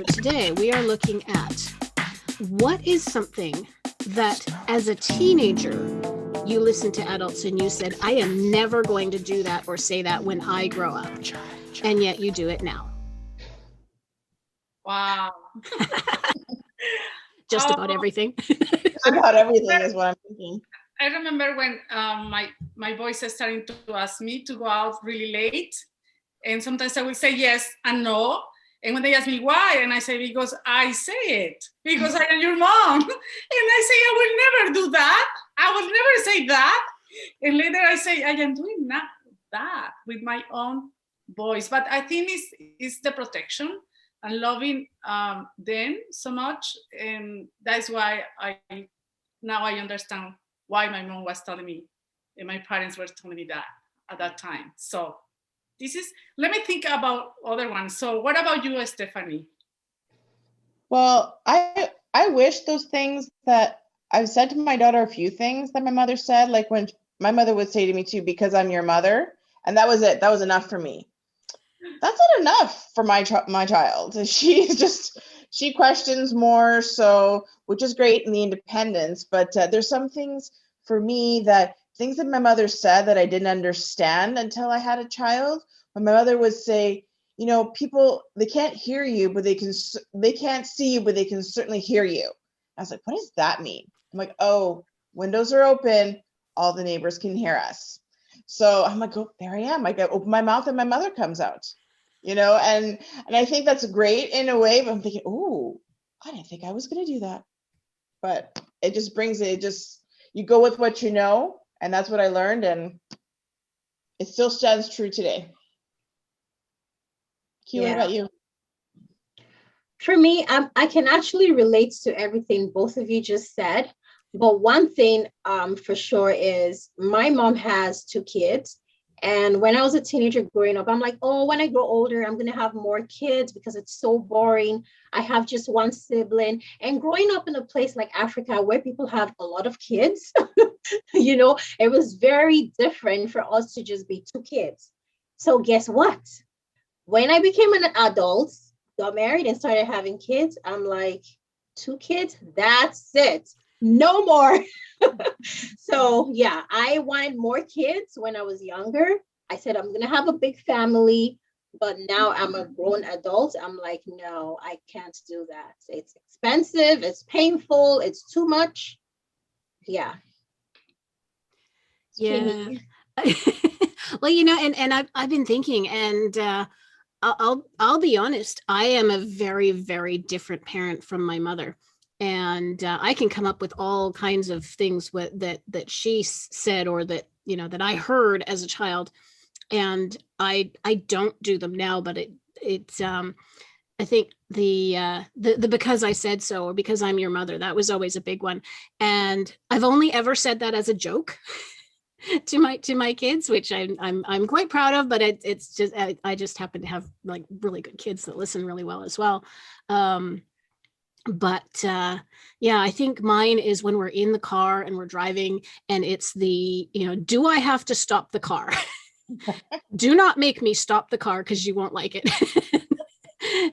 So today we are looking at what is something that as a teenager you listened to adults and you said, I am never going to do that or say that when I grow up. And yet you do it now. Wow. Just about everything. Just about everything is what I'm thinking. I remember when my boys are starting to ask me to go out really late. And sometimes I will say yes and no. And when they ask me why, and I say, because I say it, because I am your mom. And I say, I will never do that. I will never say that. And later I say, I am doing that with my own voice. But I think it's the protection and loving them so much. And that's why now I understand why my mom was telling me and my parents were telling me that at that time. So let me think about other ones. So what about you, Stephanie? Well, I wish those things that I've said to my daughter, a few things that my mother said, like when my mother would say to me too, because I'm your mother. And that was it. That was enough for me. That's not enough for my child. She questions more, so, which is great in the independence, but there's some things for me things that my mother said that I didn't understand until I had a child. When my mother would say, people, they can't hear you, but they can't see you, but they can certainly hear you. I was like, what does that mean? I'm like, oh, windows are open, all the neighbors can hear us. So I'm like, oh, there I am. I open my mouth and my mother comes out, and I think that's great in a way, but I'm thinking, oh, I didn't think I was going to do that. But it just brings it, you go with what you know. And that's what I learned, and it still stands true today. Q, what about you? For me, I can actually relate to everything both of you just said. But one thing for sure is my mom has 2 kids. And when I was a teenager growing up, I'm like, oh, when I grow older, I'm going to have more kids because it's so boring. I have just one sibling. And growing up in a place like Africa where people have a lot of kids, it was very different for us to just be 2 kids. So guess what? When I became an adult, got married and started having kids, I'm like, 2 kids, that's it. No more. So yeah, I wanted more kids when I was younger. I said, I'm going to have a big family, but now I'm a grown adult. I'm like, no, I can't do that. It's expensive. It's painful. It's too much. Yeah. Yeah. Well, and I've been thinking, and I'll be honest, I am a very, very different parent from my mother. And I can come up with all kinds of things that she said or that, that I heard as a child. And I don't do them now, but it's I think the because I said so, or because I'm your mother, that was always a big one. And I've only ever said that as a joke to my kids, which I'm quite proud of, but it's just, I just happen to have like really good kids that listen really well as well. But I think mine is when we're in the car and we're driving and it's do I have to stop the car? Do not make me stop the car because you won't like it.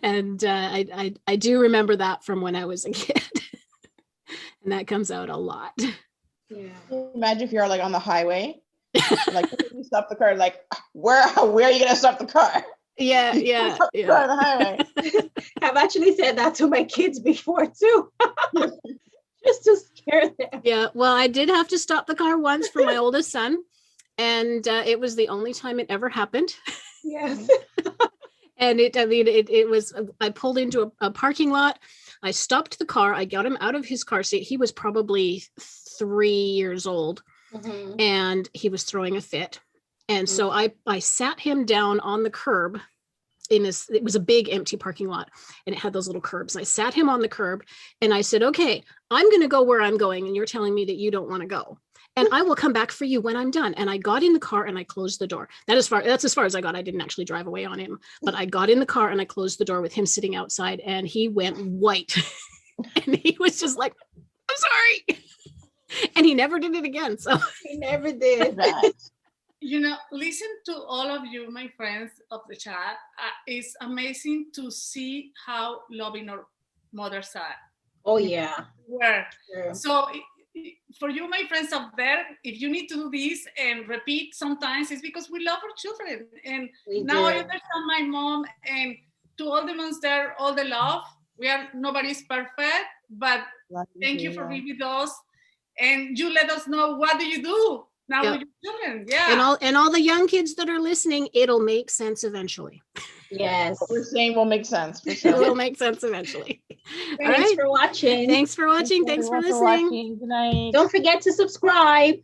And I do remember that from when I was a kid. And that comes out a lot. Yeah. Imagine if you're like on the highway, like you stop the car, like where are you gonna stop the car? Yeah. On the highway. I've actually said that to my kids before too. Just to scare them. Yeah, well, I did have to stop the car once for my oldest son, and it was the only time it ever happened. Yes. And it was, I pulled into a parking lot. I stopped the car. I got him out of his car seat. He was probably 3 years old, and he was throwing a fit. And so I sat him down on the curb it was a big empty parking lot and it had those little curbs. I sat him on the curb and I said, okay, I'm going to go where I'm going. And you're telling me that you don't want to go. And I will come back for you when I'm done. And I got in the car and I closed the door. That's as far as I got. I didn't actually drive away on him, but I got in the car and I closed the door with him sitting outside and he went white. And he was just like, I'm sorry. And he never did it again. So he never did. listen to all of you, my friends of the chat. It's amazing to see how loving our mothers are. Oh yeah. Were. True. So for you, my friends up there, if you need to do this and repeat sometimes, it's because we love our children. And We now I do. understand my mom, and to all the moms there, all the love. Nobody's perfect, but thank you for being with us. And you let us know, what do you do now Yep. with your children? Yeah. And all the young kids that are listening, it'll make sense eventually. Yes. What we're saying will make sense for It sure. will make sense eventually. All Thanks right. for watching. Thanks for watching. Thanks for everyone listening. watching. Good night. Don't forget to subscribe.